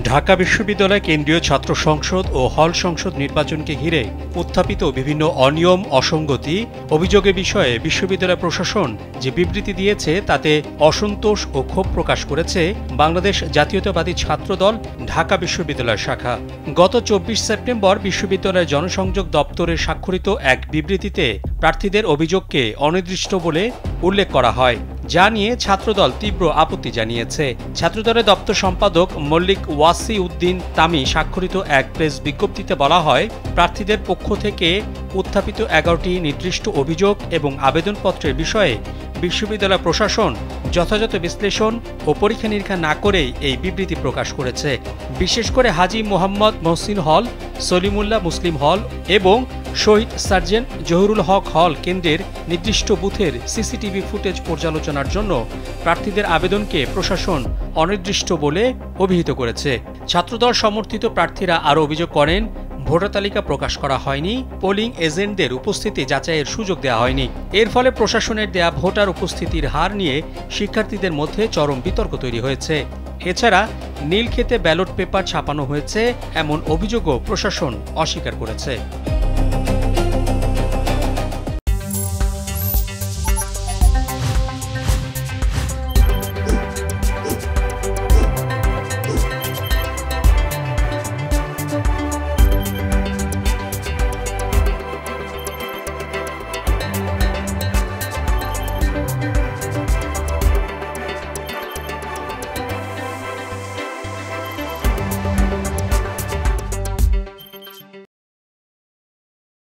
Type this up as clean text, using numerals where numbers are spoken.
ঢাকা বিশ্ববিদ্যালয় কেন্দ্রীয় ছাত্র সংসদ ও হল সংসদ নির্বাচনকে ঘিরে উত্থাপিত বিভিন্ন অনিয়ম, অসঙ্গতি, অভিযোগের বিষয়ে বিশ্ববিদ্যালয় প্রশাসন যে বিবৃতি দিয়েছে তাতে অসন্তোষ ও ক্ষোভ প্রকাশ করেছে বাংলাদেশ জাতীয়তাবাদী ছাত্রদল ঢাকা বিশ্ববিদ্যালয় শাখা। গত ২৪ সেপ্টেম্বর বিশ্ববিদ্যালয়ের জনসংযোগ দপ্তরে স্বাক্ষরিত এক বিবৃতিতে প্রার্থীদের অভিযোগকে অনির্দিষ্ট বলে উল্লেখ করা হয়, যা নিয়ে ছাত্রদল তীব্র আপত্তি জানিয়েছে। ছাত্রদলের দপ্তর সম্পাদক মল্লিক ওয়াসি উদ্দিন তামি স্বাক্ষরিত এক প্রেস বিজ্ঞপ্তিতে বলা হয়, প্রার্থীদের পক্ষ থেকে উত্থাপিত ১১টি নির্দিষ্ট অভিযোগ এবং আবেদনপত্রের বিষয়ে বিশ্ববিদ্যালয় প্রশাসন যথাযথ বিশ্লেষণ ও পরীক্ষা নিরীক্ষা না করেই এই বিবৃতি প্রকাশ করেছে। বিশেষ করে হাজী মোহাম্মদ মহসিন হল, সলিমুল্লাহ মুসলিম হল এবং শহীদ সার্জেন্ট জহুরুল হক হল কেন্দ্রের নির্দিষ্ট বুথের সিসিটিভি ফুটেজ পর্যালোচনার জন্য প্রার্থীদের আবেদনকে প্রশাসন অনির্দিষ্ট বলে অভিহিত করেছে। ছাত্রদল সমর্থিত প্রার্থীরা আরও অভিযোগ করেন, ভোটার তালিকা প্রকাশ করা হয়নি, পোলিং এজেন্টদের উপস্থিতি যাচাইয়ের সুযোগ দেওয়া হয়নি। এর ফলে প্রশাসনের দেয়া ভোটার উপস্থিতির হার নিয়ে শিক্ষার্থীদের মধ্যে চরম বিতর্ক তৈরি হয়েছে। এছাড়া নীলক্ষেতে ব্যালট পেপার ছাপানো হয়েছে এমন অভিযোগও প্রশাসন অস্বীকার করেছে।